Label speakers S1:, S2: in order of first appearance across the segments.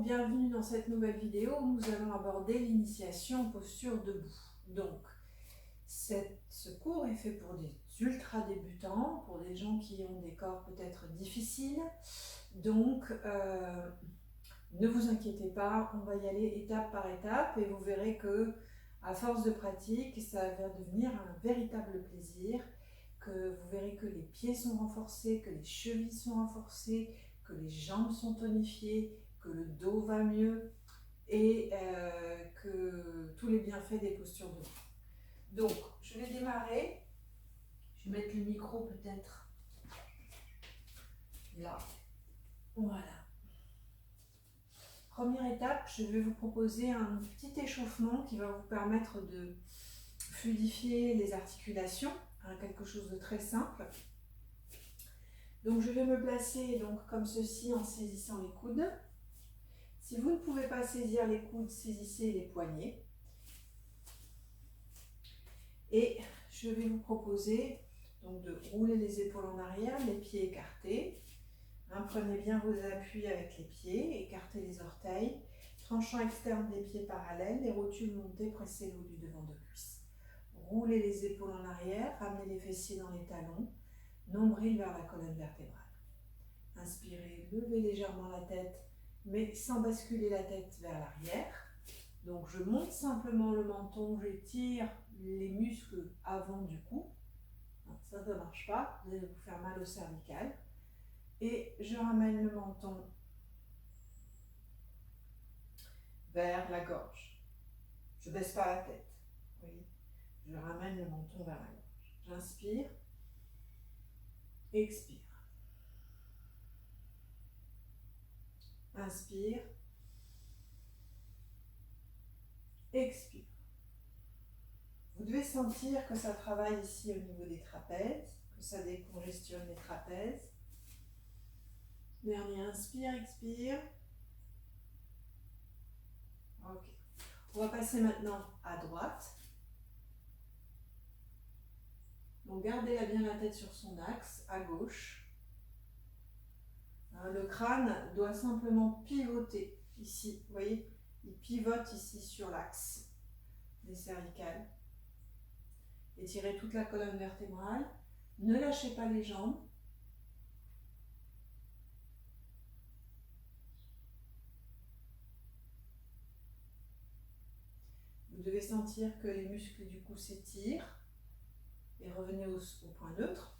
S1: bienvenue dans cette nouvelle vidéo où nous allons aborder l'initiation en posture debout. Donc, ce cours est fait pour des ultra débutants, pour des gens qui ont des corps peut-être difficiles. Donc, ne vous inquiétez pas, on va y aller étape par étape et vous verrez que à force de pratique, ça va devenir un véritable plaisir, que vous verrez que les pieds sont renforcés, que les chevilles sont renforcées, que les jambes sont tonifiées, que le dos va mieux et que tous les bienfaits des postures debout. Donc, je vais démarrer. Je vais mettre le micro peut-être là. Voilà. Première étape, je vais vous proposer un petit échauffement qui va vous permettre de fluidifier les articulations, quelque chose de très simple. Donc je vais me placer donc comme ceci en saisissant les coudes. Si vous ne pouvez pas saisir les coudes, saisissez les poignets. Et je vais vous proposer donc de rouler les épaules en arrière, les pieds écartés. Prenez bien vos appuis avec les pieds, écartez les orteils, tranchant externe des pieds parallèles, les rotules montées, pressez le haut du devant de cuisse. Roulez les épaules en arrière, ramenez les fessiers dans les talons, nombril vers la colonne vertébrale. Inspirez, levez légèrement la tête, mais sans basculer la tête vers l'arrière. Donc je monte simplement le menton, j'étire les muscles avant du cou. Ça ne marche pas, vous allez vous faire mal au cervical. Et je ramène le menton vers la gorge. Je ne baisse pas la tête. Vous voyez, je ramène le menton vers la gorge. J'inspire, expire. Inspire, expire. Vous devez sentir que ça travaille ici au niveau des trapèzes, que ça décongestionne les trapèzes. Dernier inspire, expire. Ok. On va passer maintenant à droite. Donc gardez bien la tête sur son axe, à gauche. Le crâne doit simplement pivoter ici. Vous voyez, il pivote ici sur l'axe des cervicales. Étirez toute la colonne vertébrale. Ne lâchez pas les jambes. Vous devez sentir que les muscles du cou s'étirent et revenez au point neutre.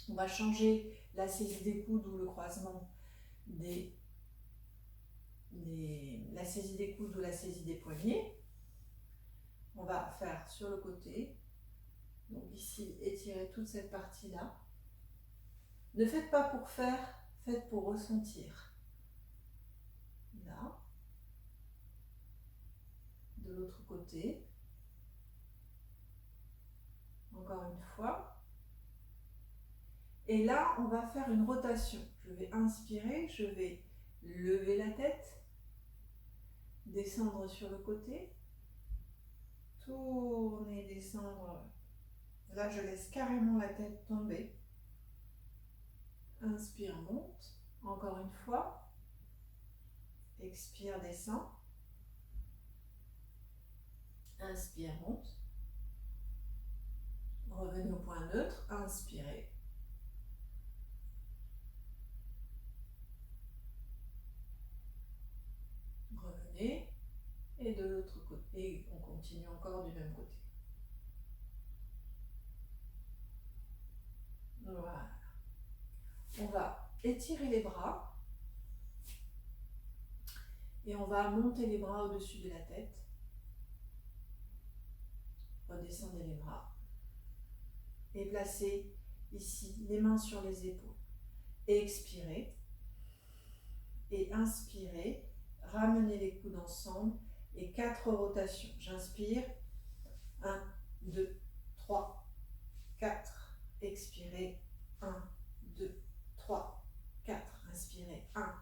S1: On va changer la saisie des coudes ou le croisement la saisie des coudes ou la saisie des poignets. On va faire sur le côté. Donc ici, étirez toute cette partie-là. Ne faites pas pour faire, faites pour ressentir. Là. De l'autre côté. Encore une fois. Et là, on va faire une rotation. Je vais inspirer, je vais lever la tête, descendre sur le côté, tourner, descendre. Là, je laisse carrément la tête tomber. Inspire, monte. Encore une fois. Expire, descend. Inspire, monte. Revenez au point neutre. Inspirez. Revenez. Et de l'autre côté, on continue encore du même côté. Voilà. On va étirer les bras. Et on va monter les bras au-dessus de la tête. Redescendez les bras. Et placez ici les mains sur les épaules. Expirez. Et inspirez. Ramenez les coudes ensemble. Et 4 rotations. J'inspire. 1, 2, 3, 4. Expirez. 1, 2, 3, 4. Inspirez. 1,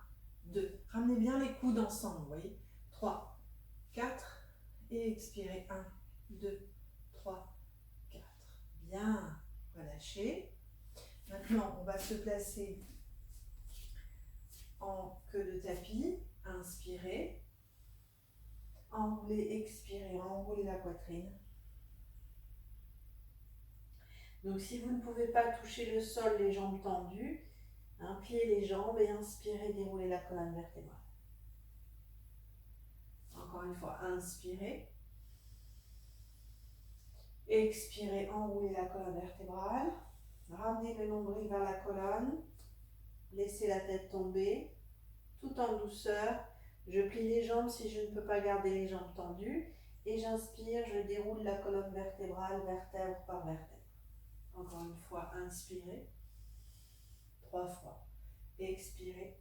S1: 2. Ramenez bien les coudes ensemble, vous voyez. 3, 4. Et expirez. 1, 2, 3, 4. Bien. Relâchez. Maintenant, on va se placer en queue de tapis. Inspirez. Enroulez, expirez, enroulez la poitrine. Donc si vous ne pouvez pas toucher le sol, les jambes tendues, pliez les jambes et inspirez, déroulez la colonne vertébrale. Encore une fois, inspirez. Expirez, enroulez la colonne vertébrale. Ramenez le nombril vers la colonne. Laissez la tête tomber, tout en douceur. Je plie les jambes si je ne peux pas garder les jambes tendues. Et j'inspire, je déroule la colonne vertébrale, vertèbre par vertèbre. Encore une fois, inspirez. 3 fois. Expirez.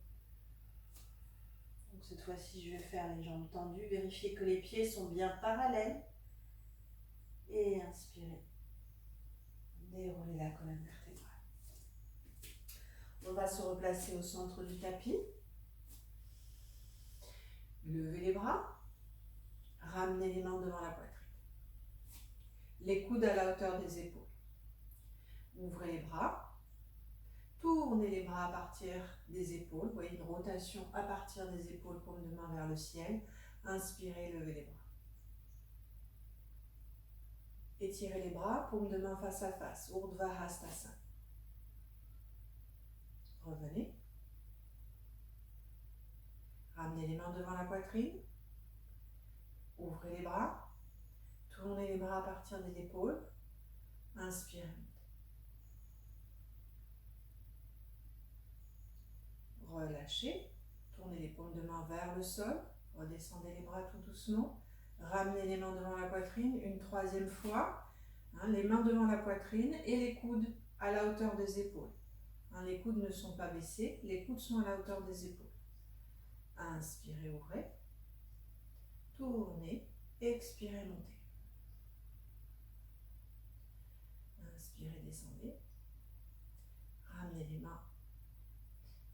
S1: Donc cette fois-ci, je vais faire les jambes tendues. Vérifiez que les pieds sont bien parallèles. Et inspirez. Déroulez la colonne vertébrale. On va se replacer au centre du tapis. Levez les bras. Ramenez les mains devant la poitrine. Les coudes à la hauteur des épaules. Ouvrez les bras. Tournez les bras à partir des épaules. Vous voyez une rotation à partir des épaules, paume de main vers le ciel. Inspirez, levez les bras. Étirez les bras, paume de main face à face. Urdhva Hastasana. Revenez. Ramenez les mains devant la poitrine. Ouvrez les bras. Tournez les bras à partir des épaules. Inspirez. Relâchez. Tournez les paumes de main vers le sol. Redescendez les bras tout doucement. Ramenez les mains devant la poitrine une 3e fois. Les mains devant la poitrine et les coudes à la hauteur des épaules. Les coudes ne sont pas baissés, les coudes sont à la hauteur des épaules. Inspirez, ouvrez. Tournez, expirez, montez. Inspirez, descendez. Ramenez les mains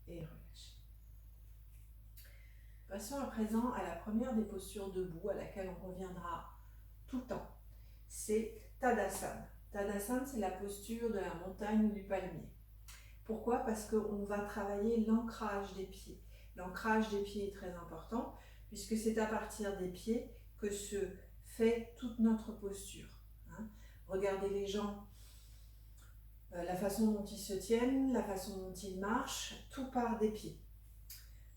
S1: et relâchez. Passons à présent à la première des postures debout à laquelle on reviendra tout le temps. C'est Tadasana. Tadasana, c'est la posture de la montagne ou du palmier. Pourquoi? Parce qu'on va travailler l'ancrage des pieds. L'ancrage des pieds est très important puisque c'est à partir des pieds que se fait toute notre posture. Regardez les gens, la façon dont ils se tiennent, la façon dont ils marchent, tout part des pieds.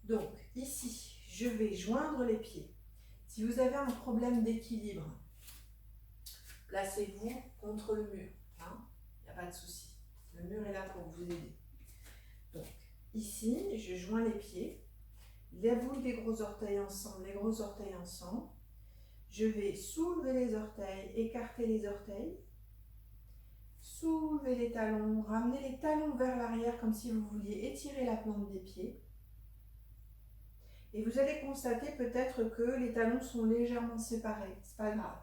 S1: Donc ici, je vais joindre les pieds. Si vous avez un problème d'équilibre, placez-vous contre le mur. Il n'y a pas de souci. Le mur est là pour vous aider. Donc, ici, je joins les pieds. Les boules des gros orteils ensemble, les gros orteils ensemble. Je vais soulever les orteils, écarter les orteils. Soulevez les talons, ramenez les talons vers l'arrière comme si vous vouliez étirer la plante des pieds. Et vous allez constater peut-être que les talons sont légèrement séparés. C'est pas grave.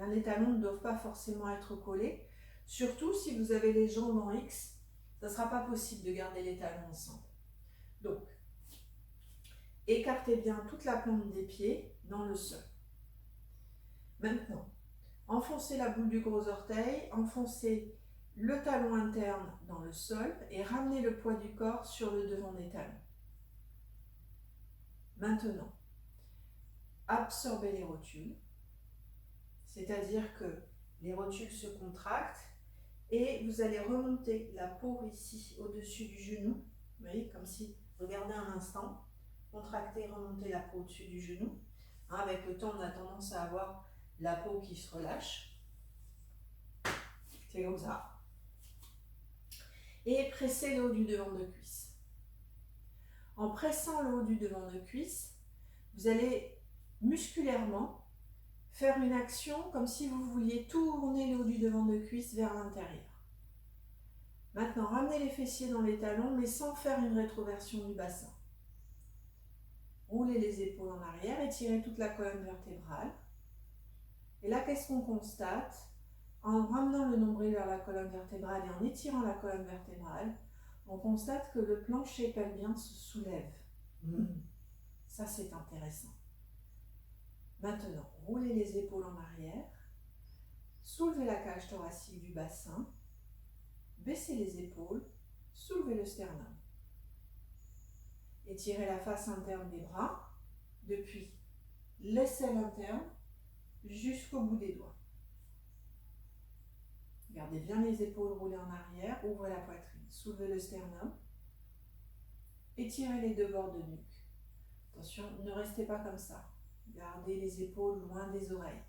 S1: Les talons ne doivent pas forcément être collés. Surtout si vous avez les jambes en X, ça ne sera pas possible de garder les talons ensemble. Donc, écartez bien toute la plante des pieds dans le sol. Maintenant, enfoncez la boule du gros orteil, enfoncez le talon interne dans le sol et ramenez le poids du corps sur le devant des talons. Maintenant, absorbez les rotules, c'est-à-dire que les rotules se contractent et vous allez remonter la peau ici au-dessus du genou. Vous voyez, comme si, regardez un instant, contractez, remontez la peau au-dessus du genou. Avec le temps, on a tendance à avoir la peau qui se relâche. C'est comme ça. Et pressez le haut du devant de cuisse. En pressant le haut du devant de cuisse, vous allez musculairement faire une action comme si vous vouliez tourner le haut du devant de cuisse vers l'intérieur. Maintenant, ramenez les fessiers dans les talons, mais sans faire une rétroversion du bassin. Roulez les épaules en arrière, étirez toute la colonne vertébrale. Et là, qu'est-ce qu'on constate? En ramenant le nombril vers la colonne vertébrale et en étirant la colonne vertébrale, on constate que le plancher pelvien se soulève. Ça, c'est intéressant. Maintenant, roulez les épaules en arrière, soulevez la cage thoracique du bassin, baissez les épaules, soulevez le sternum. Étirez la face interne des bras, depuis l'aisselle interne jusqu'au bout des doigts. Gardez bien les épaules roulées en arrière, ouvrez la poitrine, soulevez le sternum, étirez les deux bords de nuque. Attention, ne restez pas comme ça. Gardez les épaules loin des oreilles.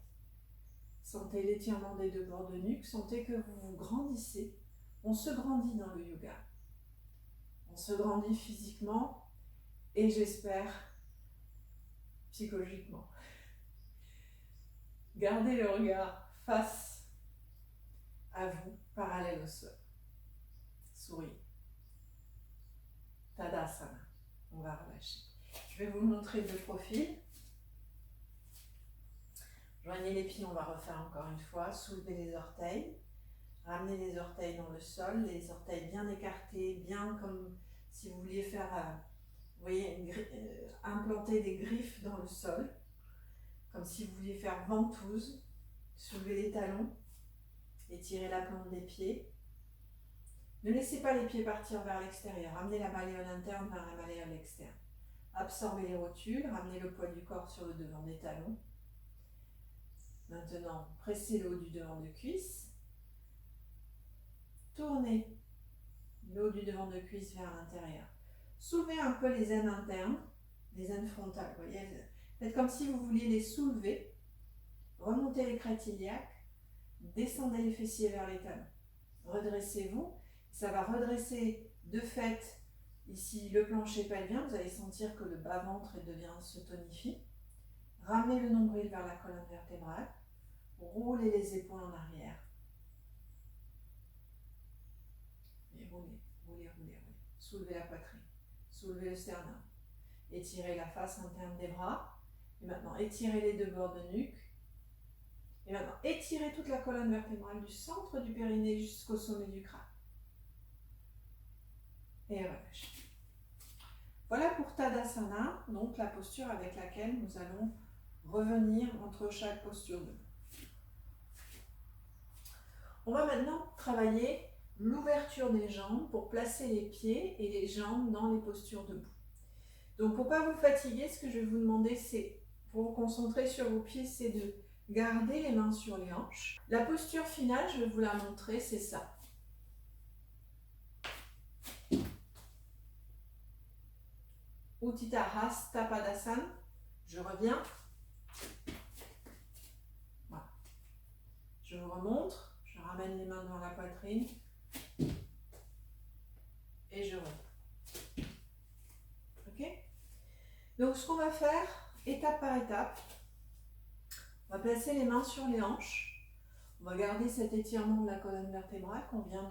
S1: Sentez l'étirement des deux bords de nuque, sentez que vous vous grandissez. On se grandit dans le yoga. On se grandit physiquement et j'espère psychologiquement. Gardez le regard face à vous, parallèle au sol. Souriez. Tadasana. On va relâcher. Je vais vous montrer de profil. Joignez les pieds, on va refaire encore une fois. Soulevez les orteils. Ramenez les orteils dans le sol, les orteils bien écartés, bien comme si vous vouliez faire, vous voyez, implanter des griffes dans le sol, comme si vous vouliez faire ventouse. Soulevez les talons, étirez la plante des pieds. Ne laissez pas les pieds partir vers l'extérieur, ramenez la malléole interne vers la malléole externe. Absorbez les rotules, ramenez le poids du corps sur le devant des talons. Maintenant, pressez le haut du devant de cuisse. Tournez le haut du devant de cuisse vers l'intérieur. Soulevez un peu les aines internes, les aines frontales. Vous voyez, faites comme si vous vouliez les soulever. Remontez les crêtes iliaques. Descendez les fessiers vers les talons. Redressez-vous. Ça va redresser de fait ici le plancher pelvien. Vous allez sentir que le bas-ventre se tonifie. Ramenez le nombril vers la colonne vertébrale. Roulez les épaules en arrière. Et roulez, roulez, roulez, roulez. Soulevez la poitrine. Soulevez le sternum. Étirez la face interne des bras. Et maintenant, étirez les deux bords de nuque. Et maintenant, étirez toute la colonne vertébrale du centre du périnée jusqu'au sommet du crâne. Et relâchez. Voilà pour Tadasana, donc la posture avec laquelle nous allons revenir entre chaque posture debout. On va maintenant travailler l'ouverture des jambes pour placer les pieds et les jambes dans les postures debout. Donc pour ne pas vous fatiguer, ce que je vais vous demander, c'est, pour vous concentrer sur vos pieds, c'est de garder les mains sur les hanches. La posture finale, je vais vous la montrer, c'est ça. Utthita Hasta Padasana, je reviens. Voilà. Je vous remontre, je ramène les mains devant la poitrine et je reviens. Ok? Donc ce qu'on va faire, étape par étape, on va placer les mains sur les hanches. On va garder cet étirement de la colonne vertébrale qu'on vient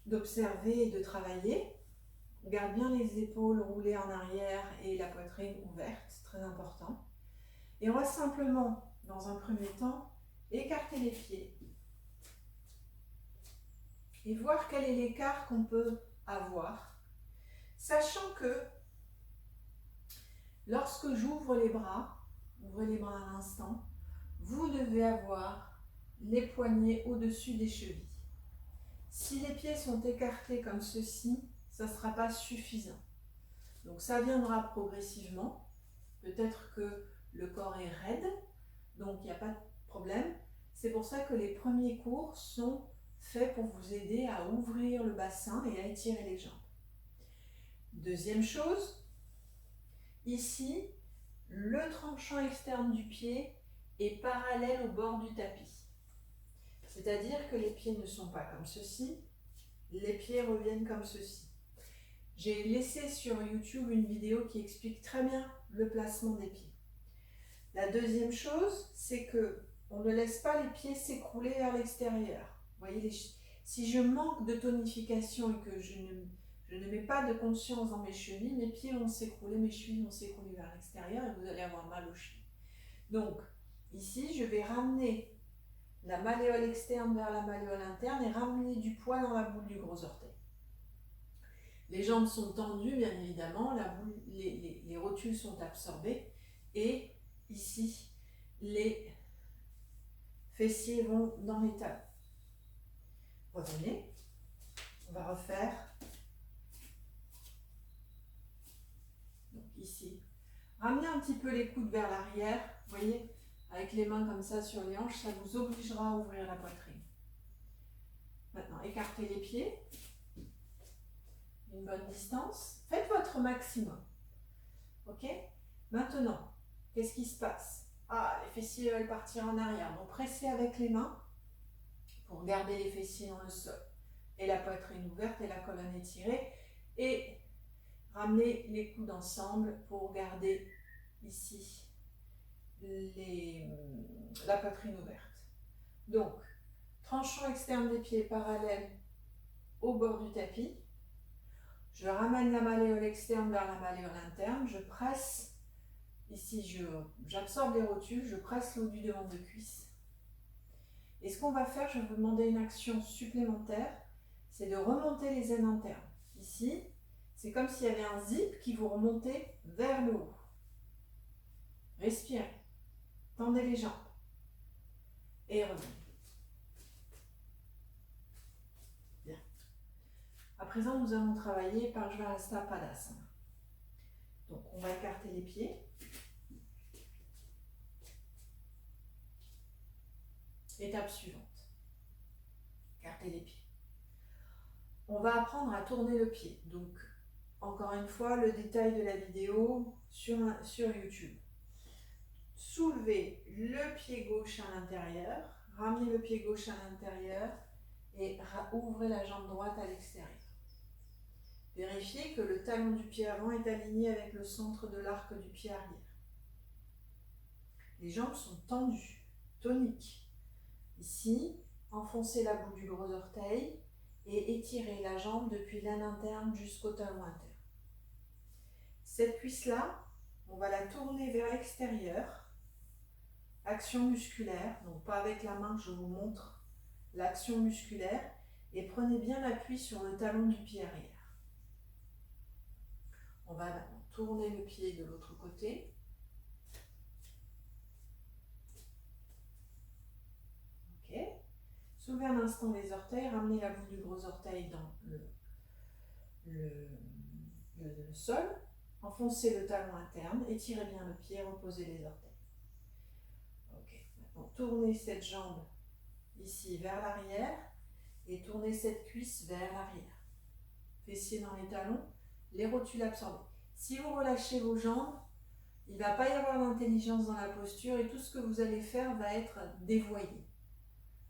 S1: d'observer et de travailler. On garde bien les épaules roulées en arrière et la poitrine ouverte, très important. Et on va simplement, dans un premier temps, écarter les pieds et voir quel est l'écart qu'on peut avoir, sachant que lorsque j'ouvre les bras, ouvrez les bras un instant, vous devez avoir les poignets au-dessus des chevilles. Si les pieds sont écartés comme ceci, ça ne sera pas suffisant. Donc ça viendra progressivement. Peut-être que le corps est raide, donc il n'y a pas de problème. C'est pour ça que les premiers cours sont faits pour vous aider à ouvrir le bassin et à étirer les jambes. Deuxième chose, ici, le tranchant externe du pied est parallèle au bord du tapis. C'est-à-dire que les pieds ne sont pas comme ceci, les pieds reviennent comme ceci. J'ai laissé sur YouTube une vidéo qui explique très bien le placement des pieds. La deuxième chose, c'est que on ne laisse pas les pieds s'écrouler vers l'extérieur. Vous voyez, si je manque de tonification et que je ne mets pas de conscience dans mes chevilles, mes pieds vont s'écrouler, mes chevilles vont s'écrouler vers l'extérieur et vous allez avoir mal aux chevilles. Donc, ici, je vais ramener la malléole externe vers la malléole interne et ramener du poids dans la boule du gros orteil. Les jambes sont tendues, bien évidemment, les rotules sont absorbées et ici, les fessiers vont dans les talons. Revenez, on va refaire. Donc ici, Ramenez un petit peu les coudes vers l'arrière, vous voyez, avec les mains comme ça sur les hanches, ça vous obligera à ouvrir la poitrine. Maintenant, écartez les pieds, une bonne distance, faites votre maximum. Ok? Maintenant, qu'est-ce qui se passe? Ah, les fessiers veulent partir en arrière, donc pressez avec les mains pour garder les fessiers dans le sol et la poitrine ouverte et la colonne étirée, et ramenez les coudes ensemble pour garder ici la poitrine ouverte. Donc, tranchant externe des pieds parallèle au bord du tapis. Je ramène la malléole externe vers la malléole interne. Je presse, ici j'absorbe les rotules, je presse le haut du devant de cuisse. Et ce qu'on va faire, je vais vous demander une action supplémentaire, c'est de remonter les aines internes. Ici, c'est comme s'il y avait un zip qui vous remontait vers le haut. Respirez. Tendez les jambes. Et revenez. Bien. À présent, nous allons travailler Parsvarasta Padasana. Donc, on va écarter les pieds. Étape suivante. Écartez les pieds. On va apprendre à tourner le pied. Donc, encore une fois, le détail de la vidéo sur YouTube. Soulevez le pied gauche à l'intérieur, ramenez le pied gauche à l'intérieur et ouvrez la jambe droite à l'extérieur. Vérifiez que le talon du pied avant est aligné avec le centre de l'arc du pied arrière. Les jambes sont tendues, toniques. Ici, enfoncez la bout du gros orteil et étirez la jambe depuis l'aine interne jusqu'au talon interne. Cette cuisse-là, on va la tourner vers l'extérieur. Action musculaire, donc pas avec la main que je vous montre, l'action musculaire, et prenez bien l'appui sur le talon du pied arrière. On va maintenant tourner le pied de l'autre côté. Ok. Soulevez un instant les orteils, ramenez la bout du gros orteil dans le sol, enfoncez le talon interne, étirez bien le pied, reposez les orteils. Tournez cette jambe ici vers l'arrière et tournez cette cuisse vers l'arrière. Fessiers dans les talons, les rotules absorbées. Si vous relâchez vos jambes, il ne va pas y avoir d'intelligence dans la posture et tout ce que vous allez faire va être dévoyé.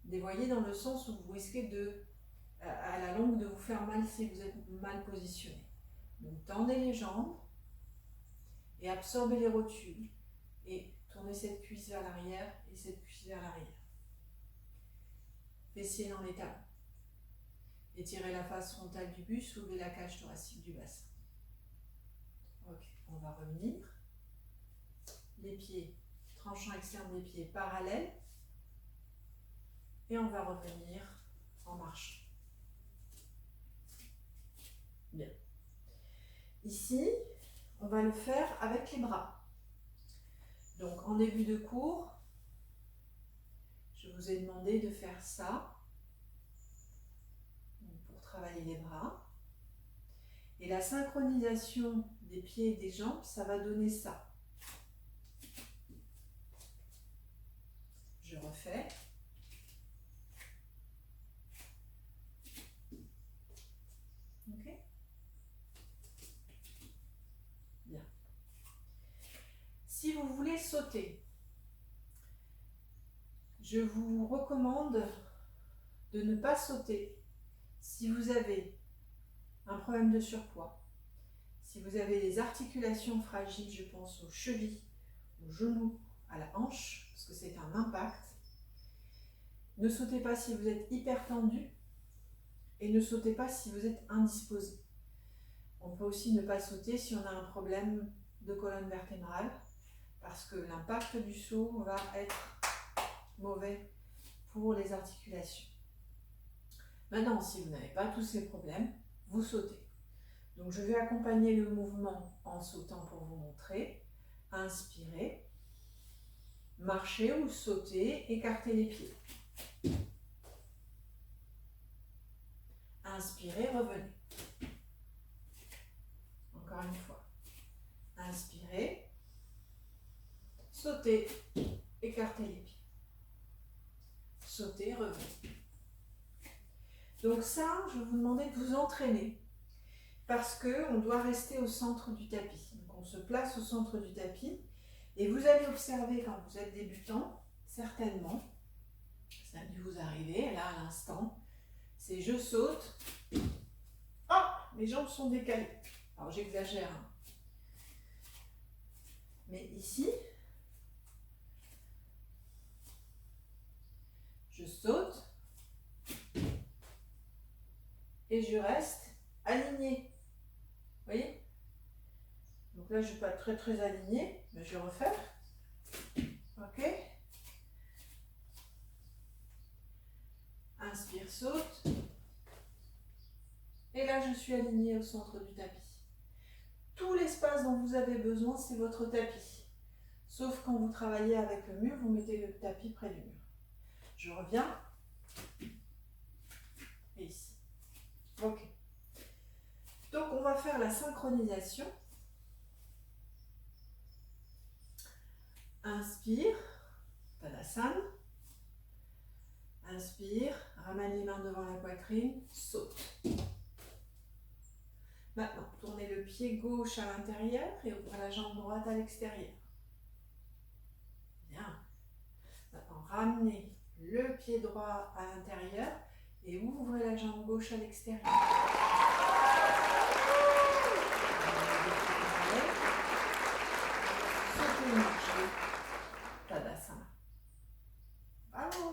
S1: Dévoyé dans le sens où vous risquez à la longue de vous faire mal si vous êtes mal positionné. Donc tendez les jambes et absorbez les rotules et tournez cette cuisse vers l'arrière et cette cuisse vers l'arrière. Fessiers dans les talons. Étirez la face frontale du buste, soulevez la cage thoracique du bassin. Ok, on va revenir. Les pieds, tranchant externe des pieds parallèles. Et on va revenir en marche. Bien. Ici, on va le faire avec les bras. Donc, en début de cours, je vous ai demandé de faire ça pour travailler les bras. Et la synchronisation des pieds et des jambes, ça va donner ça. Je refais. Ok ? Bien. Si vous voulez sauter, je vous recommande de ne pas sauter si vous avez un problème de surpoids, si vous avez des articulations fragiles, je pense aux chevilles, aux genoux, à la hanche, parce que c'est un impact. Ne sautez pas si vous êtes hyper tendu et ne sautez pas si vous êtes indisposé. On peut aussi ne pas sauter si on a un problème de colonne vertébrale, parce que l'impact du saut va être mauvais pour les articulations. Maintenant, si vous n'avez pas tous ces problèmes, vous sautez. Donc je vais accompagner le mouvement en sautant pour vous montrer. Inspirez, marchez ou sautez, écartez les pieds. Inspirez, revenez. Encore une fois. Inspirez, sautez, écartez les pieds. Sautez, revenez. Donc ça, je vais vous demander de vous entraîner parce qu'on doit rester au centre du tapis. Donc on se place au centre du tapis et vous allez observer quand vous êtes débutant, certainement, ça a dû vous arriver là à l'instant, c'est je saute, oh, mes jambes sont décalées. Alors j'exagère, hein. Mais ici, je saute et je reste alignée. Vous voyez? Donc là, je ne suis pas très alignée, mais je vais refaire. Ok? Inspire, saute. Et là, je suis alignée au centre du tapis. Tout l'espace dont vous avez besoin, c'est votre tapis. Sauf quand vous travaillez avec le mur, vous mettez le tapis près du mur. Je reviens. Et ici. Ok. Donc, on va faire la synchronisation. Inspire, Tadasana. Inspire, ramène les mains devant la poitrine, saute. Maintenant, tournez le pied gauche à l'intérieur et ouvrez la jambe droite à l'extérieur. Bien. Maintenant, ramenez le pied droit à l'intérieur et ouvrez la jambe gauche à l'extérieur. Sautez, marchez. Tadasana. Bravo.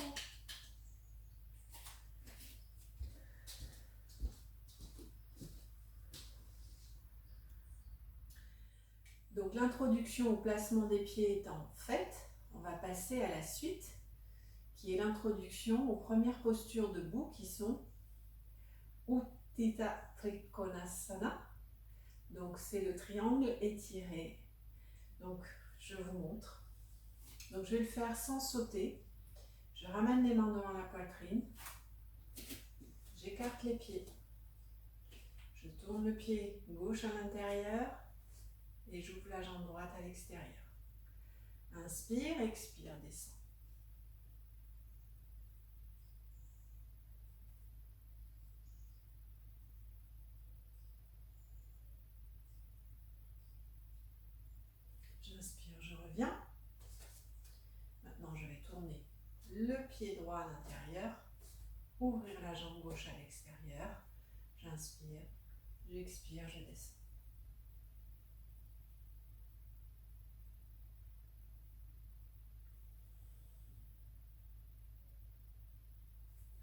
S1: Donc l'introduction au placement des pieds étant faite, on va passer à la suite, qui est l'introduction aux premières postures debout qui sont Utthita Trikonasana. Donc c'est le triangle étiré. Donc je vous montre. Donc je vais le faire sans sauter. Je ramène les mains devant la poitrine. J'écarte les pieds. Je tourne le pied gauche à l'intérieur. Et j'ouvre la jambe droite à l'extérieur. Inspire, expire, descend. J'inspire, je reviens. Maintenant, je vais tourner le pied droit à l'intérieur, ouvrir la jambe gauche à l'extérieur. J'inspire, j'expire, je descends.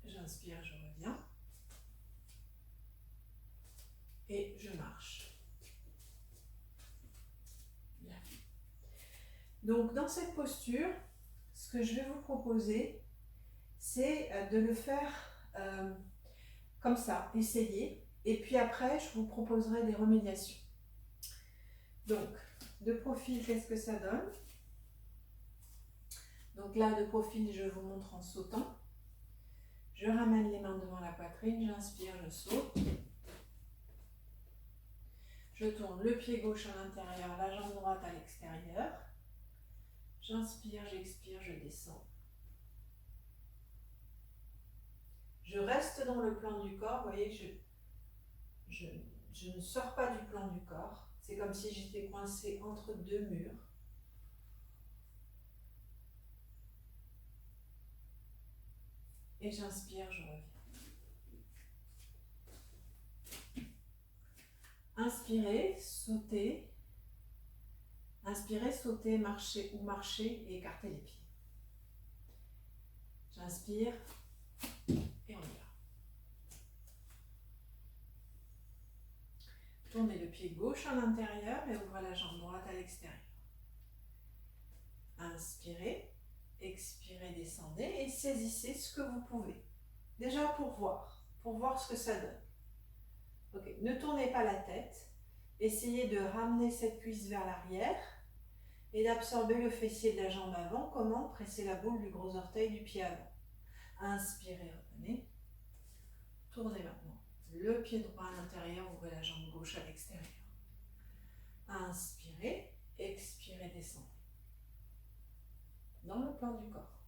S1: J'inspire, je reviens. Et je marche. Bien. Donc, dans cette posture, ce que je vais vous proposer, c'est de le faire comme ça, essayer. Et puis après, je vous proposerai des remédiations. Donc, de profil, qu'est-ce que ça donne? Donc là, de profil, je vous montre en sautant. Je ramène les mains devant la poitrine, j'inspire, je saute. Je tourne le pied gauche à l'intérieur, la jambe droite à l'extérieur. J'inspire, j'expire, je descends. Je reste dans le plan du corps, vous voyez, je ne sors pas du plan du corps. C'est comme si j'étais coincée entre deux murs. Et j'inspire, je reviens. Inspirez, sautez. Inspirez, sautez, marchez ou marchez et écartez les pieds. J'inspire et on y va. Tournez le pied gauche à l'intérieur et ouvrez la jambe droite à l'extérieur. Inspirez, expirez, descendez et saisissez ce que vous pouvez. Déjà pour voir ce que ça donne. Ok, ne tournez pas la tête. Essayez de ramener cette cuisse vers l'arrière et d'absorber le fessier de la jambe avant. Comment? Pressez la boule du gros orteil du pied avant. Inspirez, revenez. Tournez maintenant. Le pied droit à l'intérieur, ouvrez la jambe gauche à l'extérieur. Inspirez, expirez, descendez. dans le plan du corps.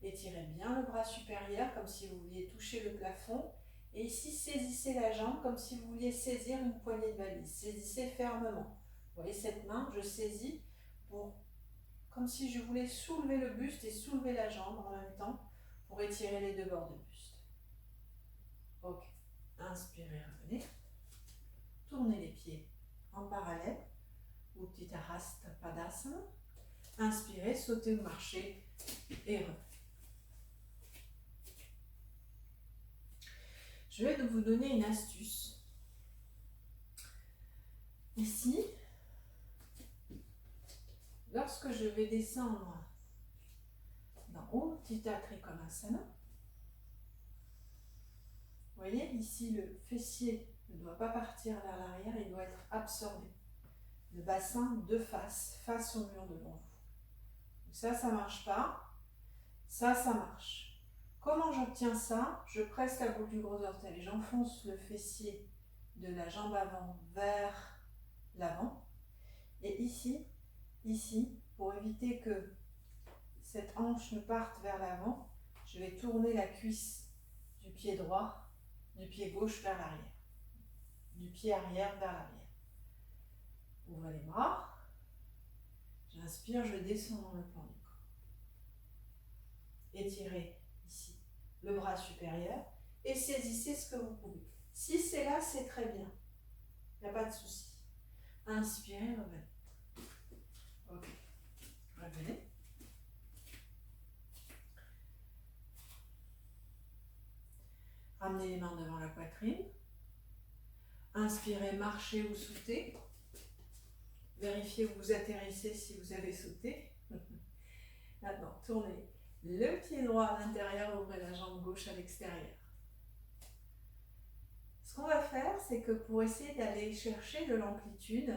S1: Étirez bien le bras supérieur comme si vous vouliez toucher le plafond. Et ici, saisissez la jambe comme si vous vouliez saisir une poignée de valise. Saisissez fermement. Vous voyez cette main, je saisis comme si je voulais soulever le buste et soulever la jambe en même temps pour étirer les deux bords de buste. Ok. Inspirez, revenez. Tournez les pieds en parallèle. Utthita Padasana. Inspirez, sautez ou marchez et revenez. Je vais vous donner une astuce. Ici, lorsque je vais descendre dans Utthita Trikonasana, vous voyez, ici, le fessier ne doit pas partir vers l'arrière, il doit être absorbé. Le bassin de face au mur devant vous. Ça ne marche pas. Ça marche. Comment j'obtiens ça? Je presse la boule du gros orteil, j'enfonce le fessier de la jambe avant vers l'avant. Et ici, pour éviter que cette hanche ne parte vers l'avant, je vais tourner la cuisse du pied droit, du pied gauche vers l'arrière, du pied arrière vers l'arrière. Ouvrez les bras, j'inspire, je descends dans le plan du corps. Étirez ici le bras supérieur et saisissez ce que vous pouvez. Si c'est là, c'est très bien, il n'y a pas de souci. Inspirez, revenez. Ok, revenez. Ramenez les mains devant la poitrine. Inspirez, marchez ou sautez. Vérifiez où vous atterrissez si vous avez sauté. Maintenant, tournez le pied droit à l'intérieur, ouvrez la jambe gauche à l'extérieur. Ce qu'on va faire, c'est que pour essayer d'aller chercher de l'amplitude,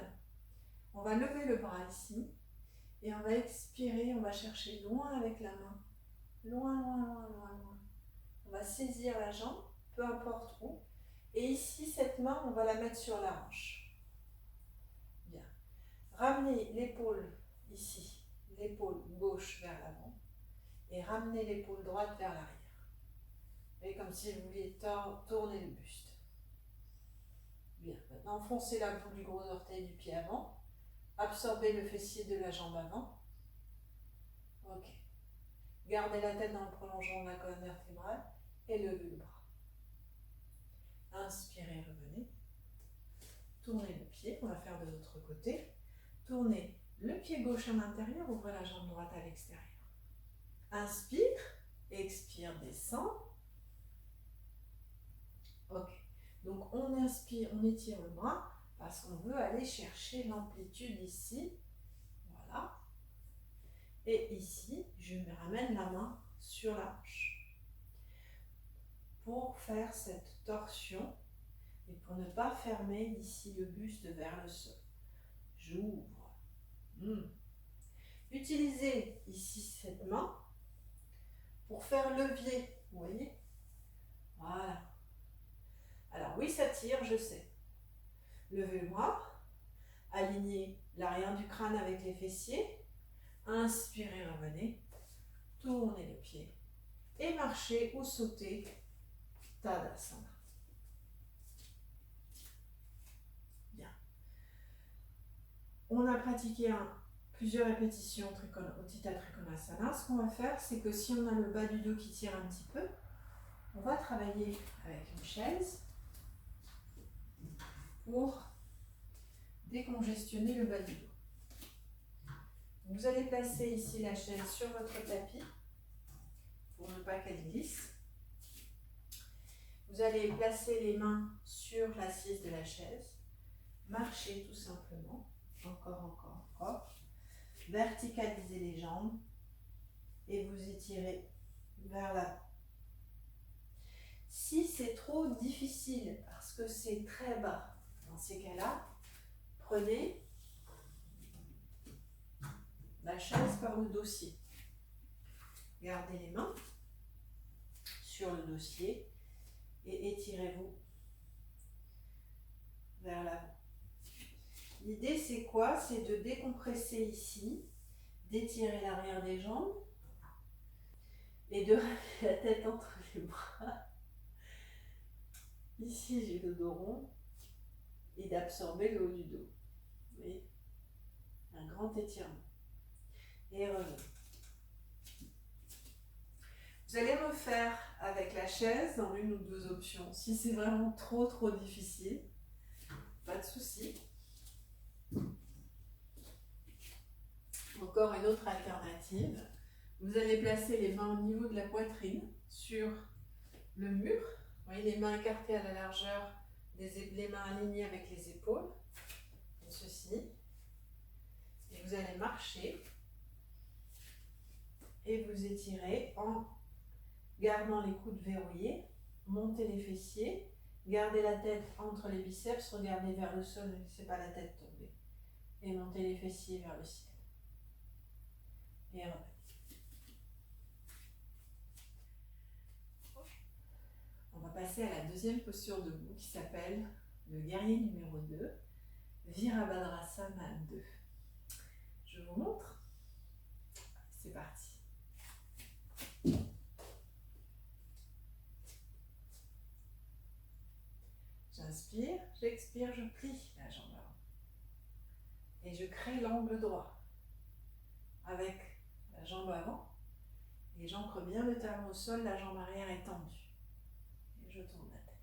S1: on va lever le bras ici et on va expirer, on va chercher loin avec la main. Loin, loin, loin, loin, loin. On va saisir la jambe, peu importe où. Et ici, cette main, on va la mettre sur la hanche. Bien. Ramenez l'épaule ici, l'épaule gauche vers l'avant. Et ramenez l'épaule droite vers l'arrière. Et comme si vous vouliez tourner le buste. Bien. Maintenant, enfoncez la boule du gros orteil du pied avant. Absorbez le fessier de la jambe avant. Ok. Gardez la tête dans le prolongement de la colonne vertébrale et levez le bras. Inspirez, revenez. Tournez le pied, on va faire de l'autre côté. Tournez le pied gauche à l'intérieur, ouvrez la jambe droite à l'extérieur. Inspire, expire, descend. Ok. Donc on inspire, on étire le bras parce qu'on veut aller chercher l'amplitude ici. Voilà. Et ici, je me ramène la main sur la hanche. Pour faire cette torsion et pour ne pas fermer ici le buste vers le sol. J'ouvre. Utilisez ici cette main pour faire levier, vous voyez? Voilà. Alors oui, ça tire, je sais. Levez le bras, alignez l'arrière du crâne avec les fessiers. Inspirez, revenez. Tournez le pied. Et marchez ou sautez. Tadasana. Bien. On a pratiqué plusieurs répétitions Utthita Trikonasana. Ce qu'on va faire, c'est que si on a le bas du dos qui tire un petit peu, on va travailler avec une chaise pour décongestionner le bas du dos. Vous allez placer ici la chaise sur votre tapis pour ne pas qu'elle glisse. Vous allez placer les mains sur l'assise de la chaise. Marchez tout simplement. Encore. Verticalisez les jambes et vous étirez vers l'avant. Si c'est trop difficile parce que c'est très bas, dans ces cas-là, prenez la chaise par le dossier. Gardez les mains sur le dossier et étirez-vous vers l'avant. L'idée c'est quoi? C'est de décompresser ici, d'étirer l'arrière des jambes et de ramener la tête entre les bras. Ici, j'ai le dos rond et d'absorber le haut du dos. Vous voyez? Un grand étirement. Et revenez. Vous allez refaire avec la chaise dans l'une ou deux options. Si c'est vraiment trop difficile, pas de souci. Encore une autre alternative. Vous allez placer les mains au niveau de la poitrine sur le mur. Vous voyez, les mains écartées à la largeur, les mains alignées avec les épaules, comme ceci. Et vous allez marcher et vous étirer en gardant les coudes verrouillés, montez les fessiers, gardez la tête entre les biceps, regardez vers le sol, ne laissez pas la tête tomber. Et montez les fessiers vers le ciel. Et revenez. On va passer à la deuxième posture debout qui s'appelle le guerrier numéro 2, Virabhadrasana 2. Je vous montre. C'est parti. J'inspire, j'expire, je plie la jambe avant. Et je crée l'angle droit avec la jambe avant. Et j'ancre bien le talon au sol, la jambe arrière est tendue. Et je tourne la tête.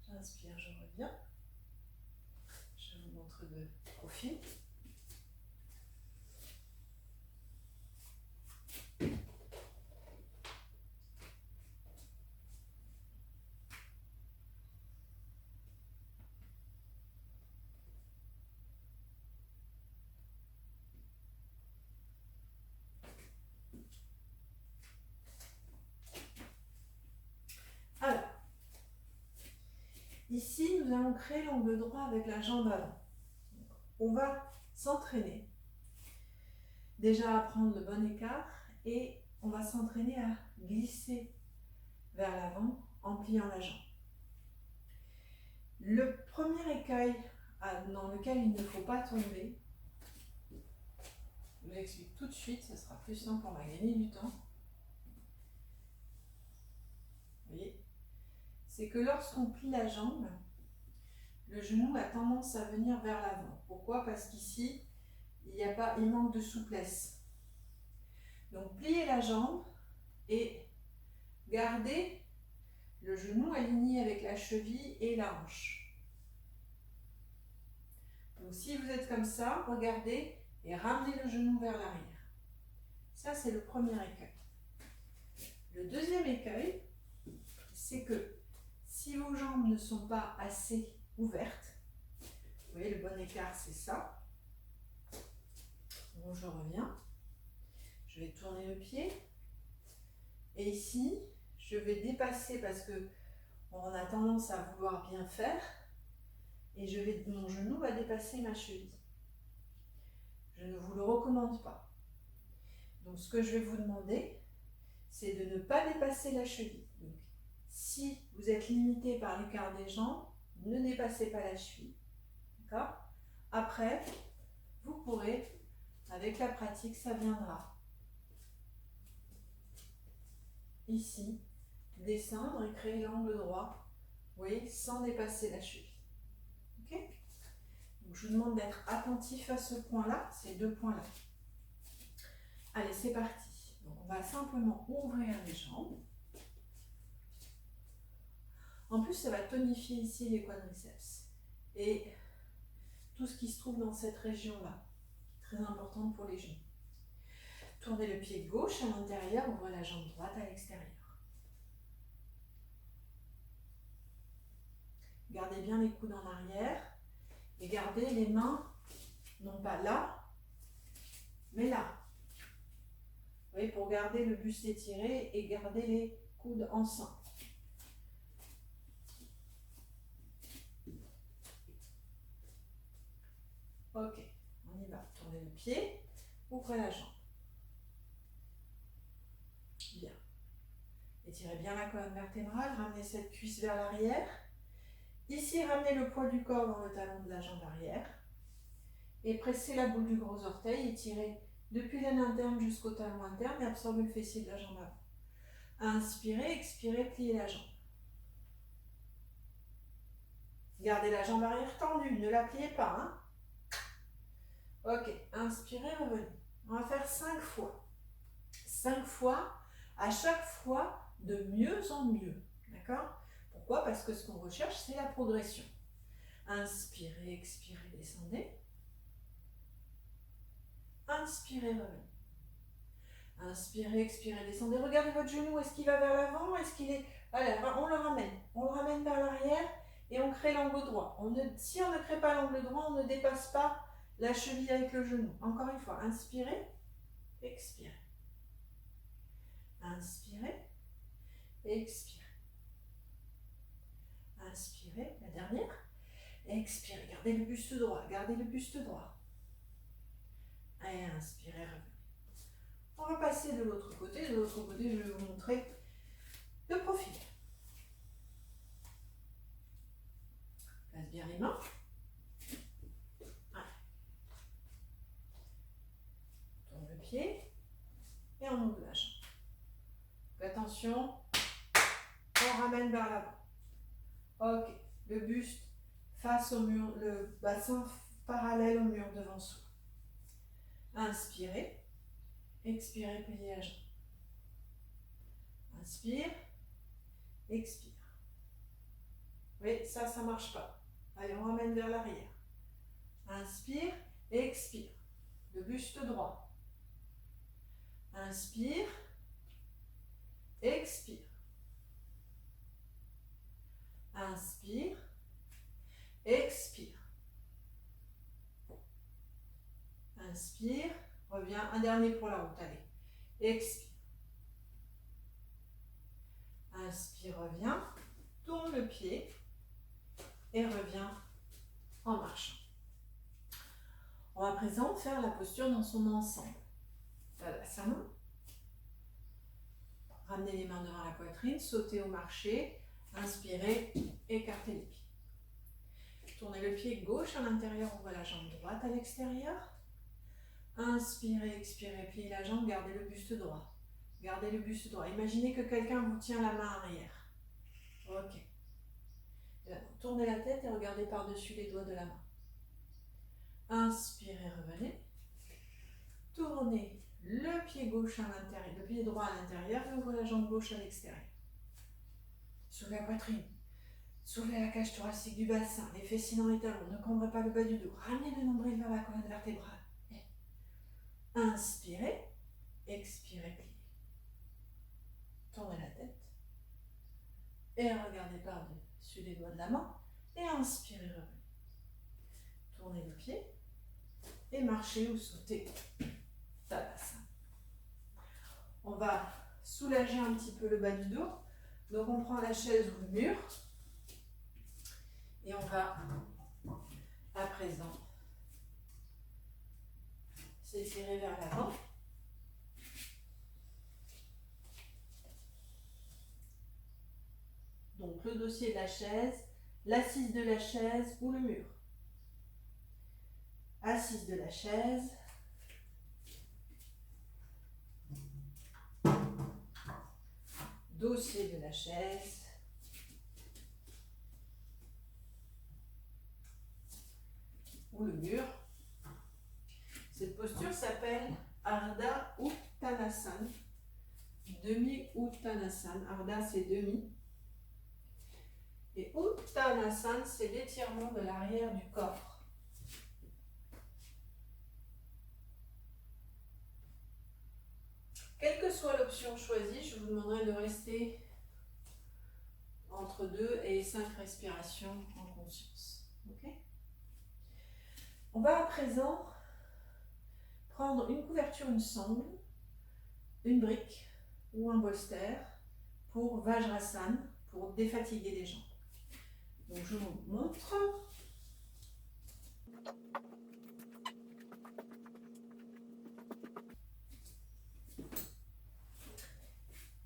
S1: J'inspire, je reviens. Je vous montre de profil. Alors, ici, nous allons créer l'angle droit avec la jambe avant. On va s'entraîner déjà à prendre le bon écart et on va s'entraîner à glisser vers l'avant en pliant la jambe. Le premier écueil dans lequel il ne faut pas tomber, je vous explique tout de suite, ce sera plus simple, on va gagner du temps. Vous voyez, c'est que lorsqu'on plie la jambe, le genou a tendance à venir vers l'avant. Pourquoi? Parce qu'ici, il manque de souplesse. Donc pliez la jambe et gardez le genou aligné avec la cheville et la hanche. Donc si vous êtes comme ça, regardez et ramenez le genou vers l'arrière. Ça, c'est le premier écueil. Le deuxième écueil, c'est que si vos jambes ne sont pas assez ouvertes, vous voyez, le bon écart, c'est ça. Bon, je reviens. Je vais tourner le pied. Et ici, je vais dépasser parce que on a tendance à vouloir bien faire. Et mon genou va dépasser ma cheville. Je ne vous le recommande pas. Donc, ce que je vais vous demander, c'est de ne pas dépasser la cheville. Donc, si vous êtes limité par l'écart des jambes, ne dépassez pas la cheville. D'accord? Après, vous pourrez, avec la pratique, ça viendra. Ici, descendre et créer l'angle droit, vous voyez, sans dépasser la cheville. Ok? Donc, je vous demande d'être attentif à ce point-là, ces deux points-là. Allez, c'est parti. Donc, on va simplement ouvrir les jambes. En plus, ça va tonifier ici les quadriceps et tout ce qui se trouve dans cette région-là, très importante pour les genoux. Tournez le pied gauche à l'intérieur, ouvrez la jambe droite à l'extérieur. Gardez bien les coudes en arrière et gardez les mains, non pas là, mais là. Vous voyez, pour garder le buste étiré et garder les coudes en centre. Ok, on y va. Tournez le pied, ouvrez la jambe. Bien. Étirez bien la colonne vertébrale, ramenez cette cuisse vers l'arrière. Ici, ramenez le poids du corps dans le talon de la jambe arrière. et pressez la boule du gros orteil, étirez depuis l'aine interne jusqu'au talon interne et absorbez le fessier de la jambe avant. Inspirez, expirez, pliez la jambe. Gardez la jambe arrière tendue, ne la pliez pas. Hein. Ok, inspirez, revenez. On va faire 5 fois. 5 fois, à chaque fois de mieux en mieux. D'accord? Pourquoi? Parce que ce qu'on recherche, c'est la progression. Inspirez, expirez, descendez. Inspirez, revenez. Inspirez, expirez, descendez. Regardez votre genou, est-ce qu'il va vers l'avant? Est-ce qu'il est... Voilà, on le ramène. On le ramène vers l'arrière et on crée l'angle droit. Si on ne crée pas l'angle droit, on ne dépasse pas la cheville avec le genou. Encore une fois, inspirez, expirez. Inspirez, expirez. Inspirez, la dernière. Expirez, gardez le buste droit, gardez le buste droit. Et inspirez, revenez. On va passer de l'autre côté. De l'autre côté, je vais vous montrer le profil. Place bien les mains. On tourne le pied et on ouvre la jambe. Attention, on ramène vers l'avant. Ok, le buste face au mur, le bassin parallèle au mur devant soi. Inspirez, expirez, pliez la jambe. Inspire, expire. Oui, ça ne marche pas. Allez, on ramène vers l'arrière. Inspire, expire. Le buste droit. Inspire, expire. Inspire, expire. Inspire, reviens, un dernier pour la route, allez. Expire. Inspire, reviens, tourne le pied et reviens en marchant. On va à présent faire la posture dans son ensemble. Tadasana. Ramenez les mains devant la poitrine, sautez au marché, inspirez, écartez les pieds. Tournez le pied gauche à l'intérieur, ouvrez la jambe droite à l'extérieur. Inspirez, expirez, pliez la jambe, gardez le buste droit. Gardez le buste droit. Imaginez que quelqu'un vous tient la main arrière. Ok. Tournez la tête et regardez par-dessus les doigts de la main. Inspirez, revenez. Tournez le pied gauche à l'intérieur, le pied droit à l'intérieur et ouvrez la jambe gauche à l'extérieur. Soulevez la poitrine. Soulevez la cage thoracique du bassin, les fessiers dans les talons. Ne cambrez pas le bas du dos. Ramenez le nombril vers la colonne vertébrale. Inspirez, expirez, pliez. Tournez la tête. Et regardez par-dessus les doigts de la main. Et inspirez, revenez. Tournez le pied. Et marchez ou sautez. Tadasana. On va soulager un petit peu le bas du dos. Donc on prend la chaise ou le mur. Et on va à présent s'étirer vers l'avant. Donc le dossier de la chaise, l'assise de la chaise ou le mur. Assise de la chaise. Dossier de la chaise. Ou le mur. Cette posture s'appelle Ardha Uttanasana. Demi Uttanasana. Ardha c'est demi. Et Uttanasana c'est l'étirement de l'arrière du corps. Quelle que soit l'option choisie, je vous demanderai de rester entre 2 et 5 respirations en conscience. Okay? On va à présent prendre une couverture, une sangle, une brique ou un bolster pour Vajrasana, pour défatiguer les jambes. Donc je vous montre.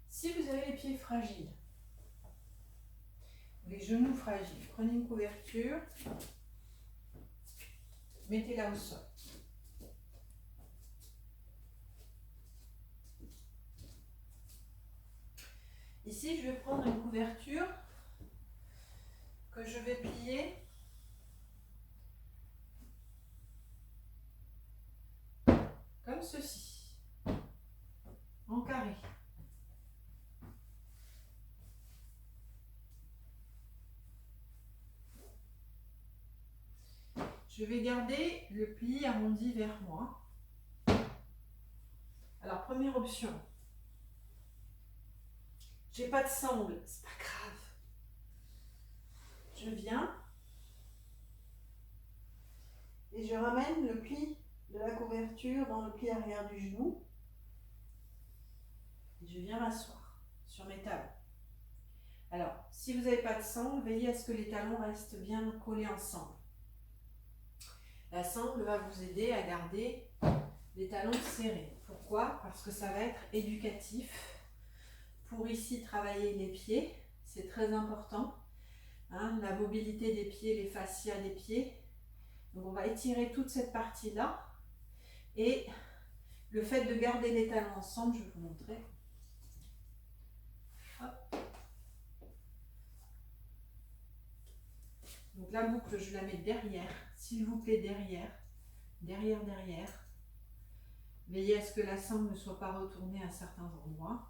S1: Si vous avez les pieds fragiles, les genoux fragiles, prenez une couverture, Mettez-la au sol. Ici, je vais prendre une couverture que je vais plier comme ceci, en carré. Je vais garder le pli arrondi vers moi. Alors, première option. J'ai pas de sangle, c'est pas grave. Je viens et je ramène le pli de la couverture dans le pli arrière du genou. Et je viens m'asseoir sur mes talons. Alors, si vous n'avez pas de sangle, veillez à ce que les talons restent bien collés ensemble. La sangle va vous aider à garder les talons serrés. Pourquoi? Parce que ça va être éducatif pour ici travailler les pieds. C'est très important. Hein, la mobilité des pieds, les fascias des pieds. Donc on va étirer toute cette partie-là. Et le fait de garder les talons ensemble, je vais vous montrer. Hop. Donc la boucle, je la mets derrière. S'il vous plaît, derrière. Derrière, derrière. Veillez à ce que la sangle ne soit pas retournée à certains endroits.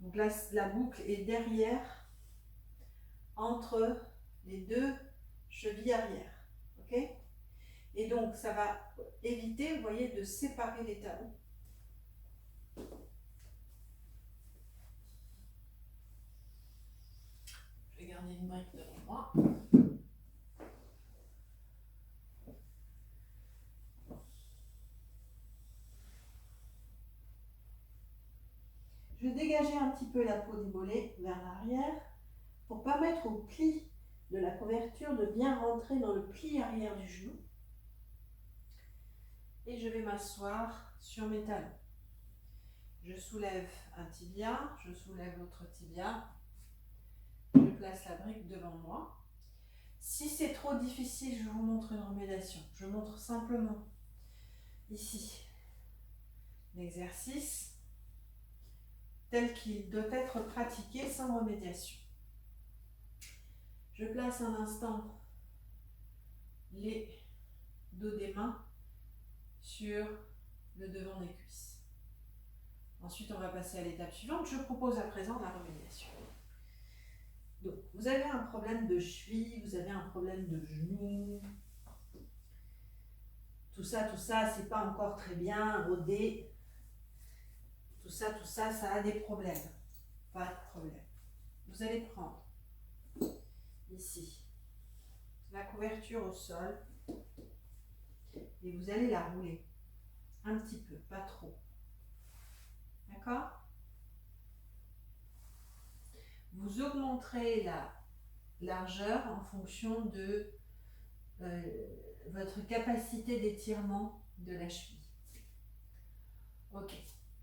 S1: Donc là, la boucle est derrière, entre les deux chevilles arrière. Ok? Et donc, ça va éviter, vous voyez, de séparer les talons. Je vais garder une brique devant moi. Je vais dégager un petit peu la peau des mollets vers l'arrière pour permettre au pli de la couverture de bien rentrer dans le pli arrière du genou. Et je vais m'asseoir sur mes talons. Je soulève un tibia, je soulève l'autre tibia. Je place la brique devant moi. Si c'est trop difficile, je vous montre une remédiation. Je montre simplement ici l'exercice tel qu'il doit être pratiqué sans remédiation. Je place un instant les dos des mains sur le devant des cuisses. Ensuite, on va passer à l'étape suivante. Je propose à présent la remédiation. Donc, vous avez un problème de cheville, vous avez un problème de genou. Tout ça, c'est pas encore très bien rodé. Tout ça, ça a des problèmes. Pas de problème. Vous allez prendre ici la couverture au sol et vous allez la rouler un petit peu, pas trop. D'accord? Vous augmenterez la largeur en fonction de votre capacité d'étirement de la cheville. Ok,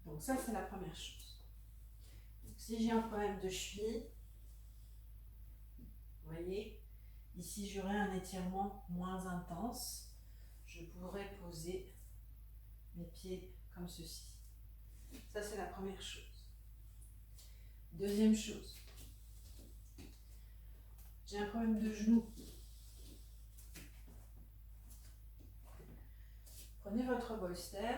S1: donc ça c'est la première chose. Donc, si j'ai un problème de cheville, vous voyez, ici j'aurai un étirement moins intense. Je pourrais poser mes pieds comme ceci. Ça c'est la première chose. Deuxième chose, j'ai un problème de genou. Prenez votre bolster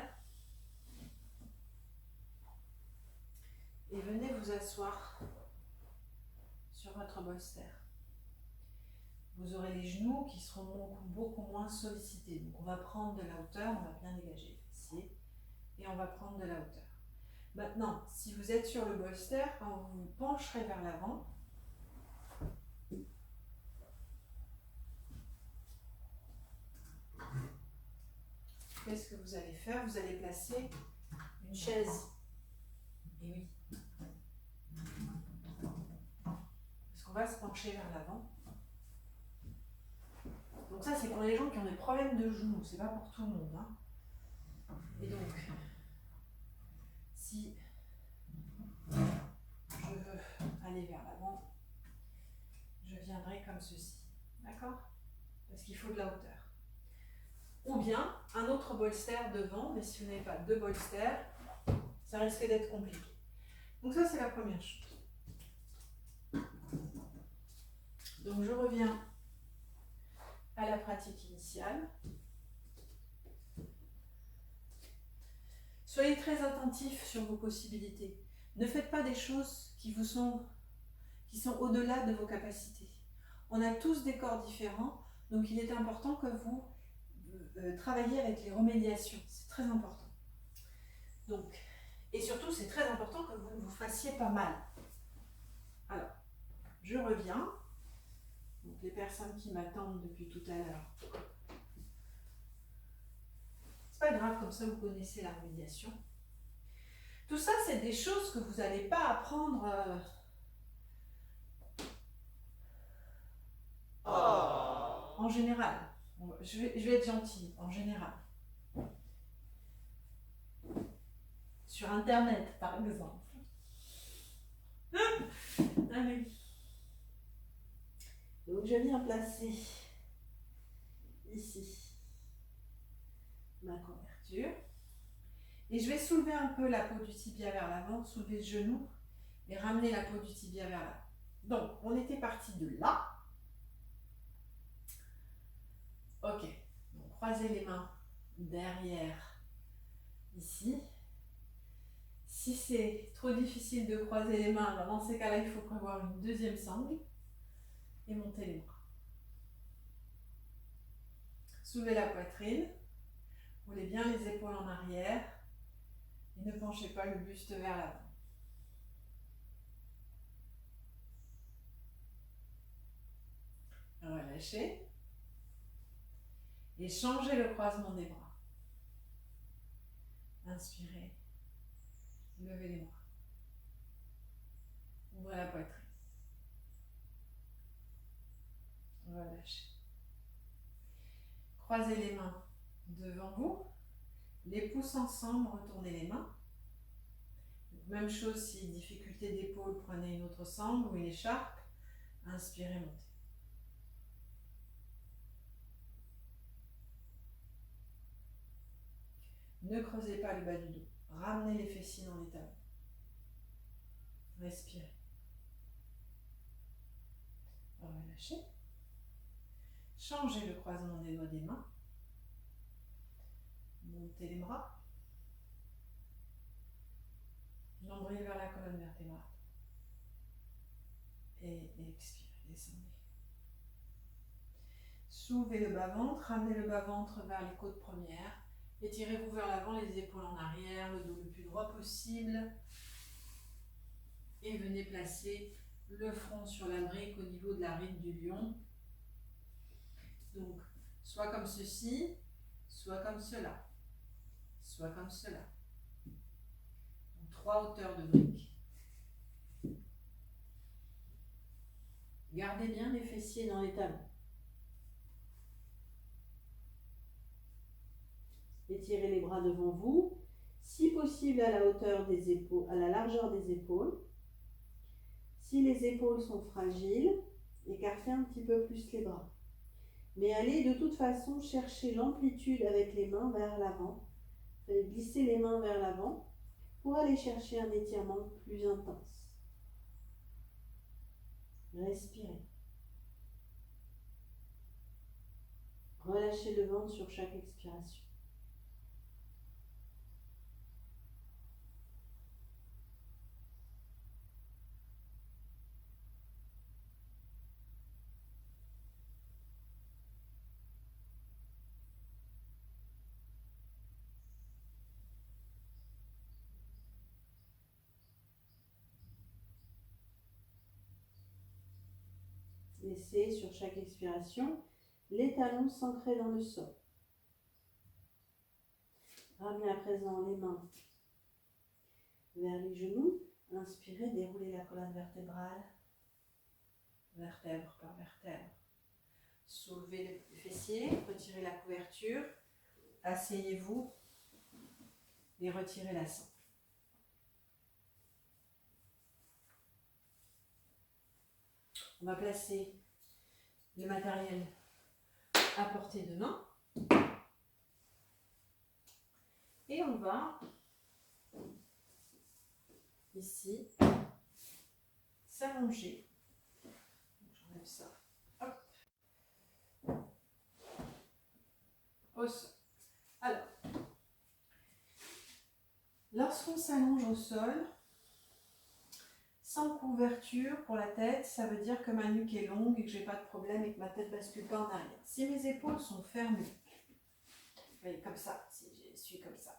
S1: et venez vous asseoir sur votre bolster. Vous aurez les genoux qui seront beaucoup moins sollicités. Donc on va prendre de la hauteur, on va bien dégager les fessiers et on va prendre de la hauteur. Maintenant, si vous êtes sur le bolster, quand vous vous pencherez vers l'avant, qu'est-ce que vous allez faire? Vous allez placer une chaise. Et oui. Parce qu'on va se pencher vers l'avant. Donc ça, c'est pour les gens qui ont des problèmes de genoux. C'est pas pour tout le monde. Hein. Et donc, si je veux aller vers l'avant, je viendrai comme ceci. D'accord? Parce qu'il faut de la hauteur. Ou bien un autre bolster devant, mais si vous n'avez pas deux bolsters, ça risque d'être compliqué. Donc ça, c'est la première chose. Donc je reviens à la pratique initiale. Soyez très attentifs sur vos possibilités. Ne faites pas des choses qui sont au-delà de vos capacités. On a tous des corps différents, donc il est important que vous travailliez avec les remédiations. C'est très important. Donc, et surtout, c'est très important que vous ne vous fassiez pas mal. Alors, je reviens. Donc, les personnes qui m'attendent depuis tout à l'heure, c'est pas grave, comme ça vous connaissez la remédiation. Tout ça, c'est des choses que vous n'allez pas apprendre en général. Je vais être gentille, en général. Sur Internet, par exemple. Allez. Donc, je viens placer ici ma couverture. Et je vais soulever un peu la peau du tibia vers l'avant, soulever le genou et ramener la peau du tibia vers l'avant. Donc, on était parti de là. Ok. Donc, croisez les mains derrière ici. Si c'est trop difficile de croiser les mains, dans ces cas-là, il faut prévoir une deuxième sangle et monter les bras. Soulevez la poitrine, roulez bien les épaules en arrière et ne penchez pas le buste vers l'avant. Relâchez et changez le croisement des bras. Inspirez, levez les bras. Ouvrez la poitrine. Relâchez. Croisez les mains devant vous. Les pouces ensemble, retournez les mains. Même chose, si difficulté d'épaule, prenez une autre sangle ou une écharpe. Inspirez, montez. Ne creusez pas le bas du dos. Ramenez les fessiers dans les talons. Respirez. Relâchez. Changez le croisement des doigts des mains. Montez les bras. Nombril vers la colonne vertébrale. Et expirez, descendez. Soulevez le bas-ventre, ramenez le bas-ventre vers les côtes premières. Étirez-vous vers l'avant, les épaules en arrière, le dos le plus droit possible. Et venez placer le front sur la brique au niveau de la ride du lion. Donc, soit comme ceci, soit comme cela, soit comme cela. Donc, 3 hauteurs de briques. Gardez bien les fessiers dans les talons. Étirez les bras devant vous, si possible à la hauteur des épaules, à la largeur des épaules. Si les épaules sont fragiles, écartez un petit peu plus les bras. Mais allez de toute façon chercher l'amplitude avec les mains vers l'avant. Glissez les mains vers l'avant pour aller chercher un étirement plus intense. Respirez. Relâchez le ventre sur chaque expiration. Laissez sur chaque expiration les talons s'ancrer dans le sol. Ramenez à présent les mains vers les genoux. Inspirez, déroulez la colonne vertébrale, vertèbre par vertèbre. Soulevez les fessiers, retirez la couverture, asseyez-vous et retirez la sangle. On va placer le matériel à portée de main. Et on va ici s'allonger. J'enlève ça. Hop. Au sol. Alors, lorsqu'on s'allonge au sol, sans couverture pour la tête, ça veut dire que ma nuque est longue et que je n'ai pas de problème et que ma tête ne bascule pas en arrière. Si mes épaules sont fermées, vous voyez, comme ça, si je suis comme ça.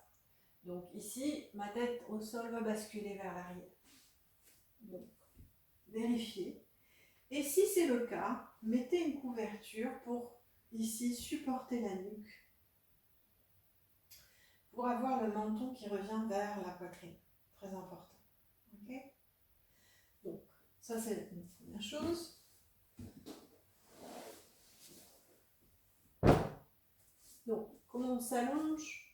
S1: Donc ici, ma tête au sol va basculer vers l'arrière. Donc, vérifiez. Et si c'est le cas, mettez une couverture pour ici supporter la nuque, pour avoir le menton qui revient vers la poitrine. Très important. Ok ? Donc, ça c'est une première chose. Donc, comment on s'allonge?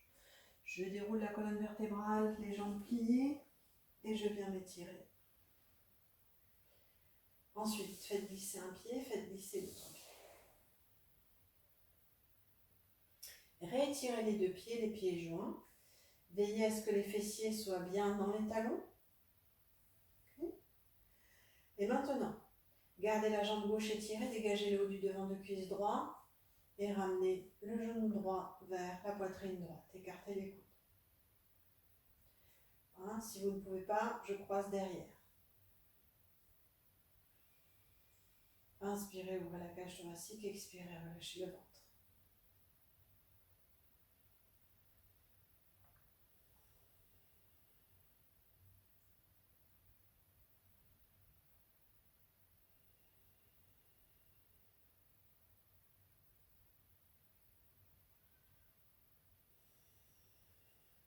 S1: Je déroule la colonne vertébrale, les jambes pliées, et je viens m'étirer. Ensuite, faites glisser un pied, faites glisser l'autre pied. Réétirez les deux pieds, les pieds joints. Veillez à ce que les fessiers soient bien dans les talons. Okay. Et maintenant, gardez la jambe gauche étirée, dégagez le haut du devant de cuisse droit et ramenez le genou droit vers la poitrine droite. Écartez les coudes. Voilà, si vous ne pouvez pas, je croise derrière. Inspirez, ouvrez la cage thoracique, expirez, relâchez le ventre.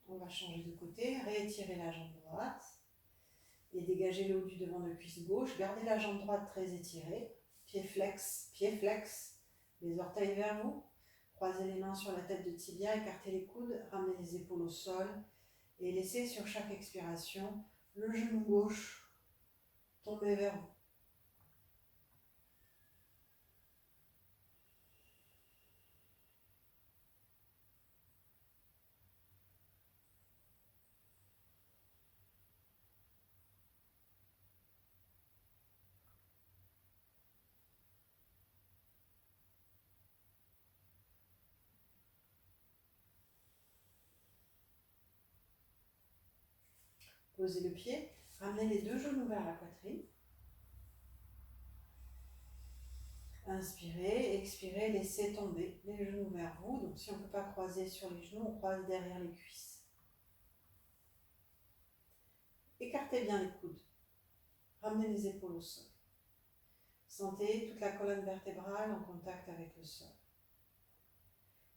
S1: On va changer de côté, réétirer la jambe droite et dégager le haut du devant de cuisse gauche. Gardez la jambe droite très étirée, pied flex, les orteils vers vous. Croisez les mains sur la tête de tibia, écartez les coudes, ramenez les épaules au sol et laissez sur chaque expiration le genou gauche tomber vers vous. Posez le pied, ramenez les deux genoux vers la poitrine. Inspirez, expirez, laissez tomber les genoux vers vous. Donc si on ne peut pas croiser sur les genoux, on croise derrière les cuisses. Écartez bien les coudes. Ramenez les épaules au sol. Sentez toute la colonne vertébrale en contact avec le sol.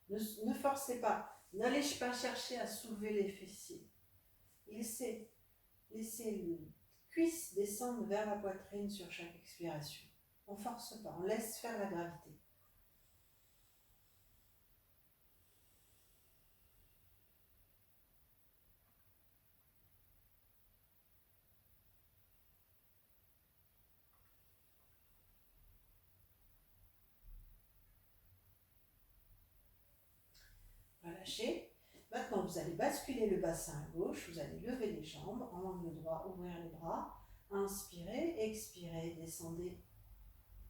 S1: Ne forcez pas. N'allez pas chercher à soulever les fessiers. Laissez les cuisses descendre vers la poitrine sur chaque expiration. On ne force pas, on laisse faire la gravité. Relâchez. Maintenant, vous allez basculer le bassin à gauche, vous allez lever les jambes en angle droit, ouvrir les bras. Inspirez, expirez, descendez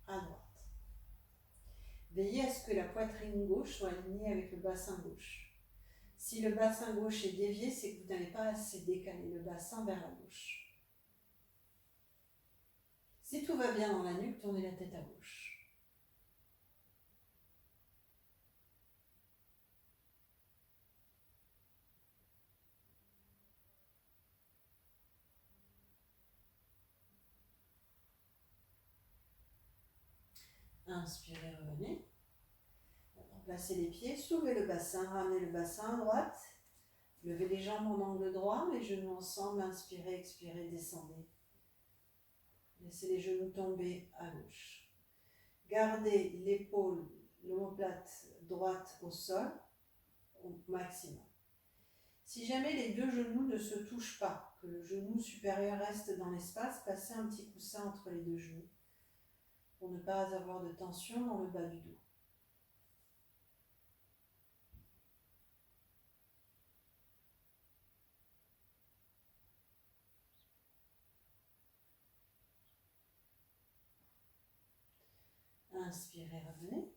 S1: à droite. Veillez à ce que la poitrine gauche soit alignée avec le bassin gauche. Si le bassin gauche est dévié, c'est que vous n'allez pas assez décaler le bassin vers la gauche. Si tout va bien dans la nuque, tournez la tête à gauche. Inspirez, revenez. Placez les pieds, soulevez le bassin, ramenez le bassin à droite. Levez les jambes en angle droit, les genoux ensemble. Inspirez, expirez, descendez. Laissez les genoux tomber à gauche. Gardez l'épaule, l'omoplate droite au sol au maximum. Si jamais les deux genoux ne se touchent pas, que le genou supérieur reste dans l'espace, passez un petit coussin entre les deux genoux. pour ne pas avoir de tension dans le bas du dos. Inspirez, revenez.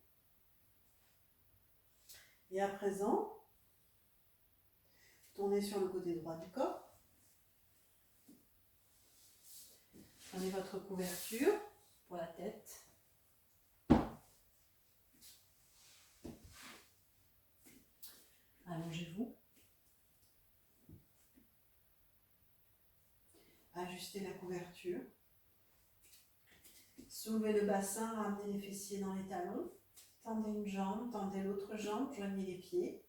S1: Et à présent, tournez sur le côté droit du corps. Prenez votre couverture pour la tête. Allongez-vous. Ajustez la couverture. Soulevez le bassin, ramenez les fessiers dans les talons. Tendez une jambe, tendez l'autre jambe, joignez les pieds.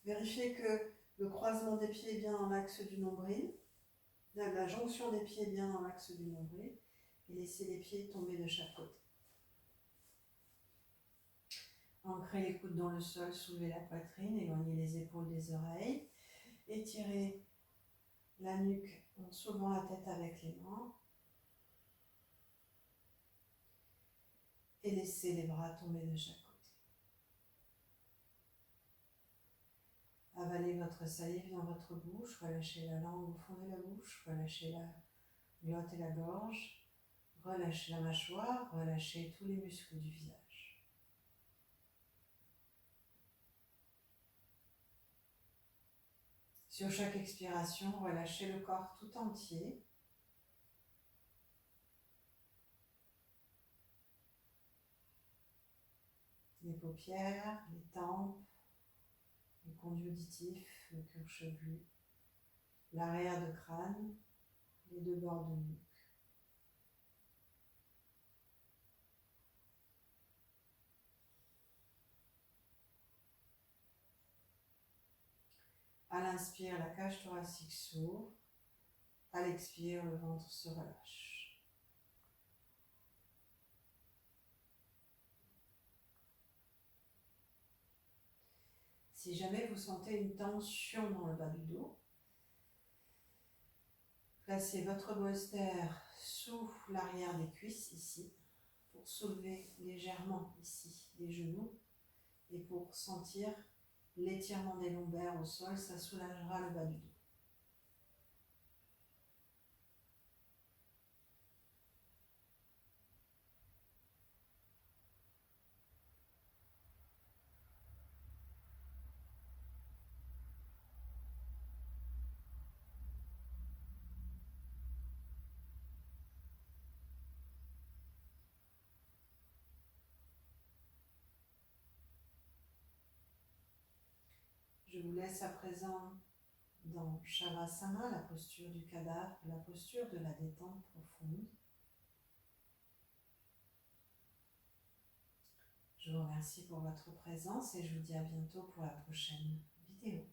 S1: Vérifiez que le croisement des pieds est bien dans l'axe du nombril. La jonction des pieds est bien dans l'axe du nombril. Et laissez les pieds tomber de chaque côté. Ancrez les coudes dans le sol, soulevez la poitrine, éloignez les épaules des oreilles. Étirez la nuque en soulevant la tête avec les mains. Et laissez les bras tomber de chaque côté. Avalez votre salive dans votre bouche, relâchez la langue au fond de la bouche, relâchez la glotte et la gorge, relâchez la mâchoire, relâchez tous les muscles du visage. Sur chaque expiration, relâchez le corps tout entier. Les paupières, les tempes, les conduits auditifs, le cuir chevelu, l'arrière de crâne, les deux bords de nuque. À l'inspire, la cage thoracique s'ouvre. À l'expire, le ventre se relâche. Si jamais vous sentez une tension dans le bas du dos, placez votre bolster sous l'arrière des cuisses ici, pour soulever légèrement ici les genoux et pour sentir l'étirement des lombaires au sol, ça soulagera le bas du dos. Je vous laisse à présent dans Shavasana, la posture du cadavre, la posture de la détente profonde. Je vous remercie pour votre présence et je vous dis à bientôt pour la prochaine vidéo.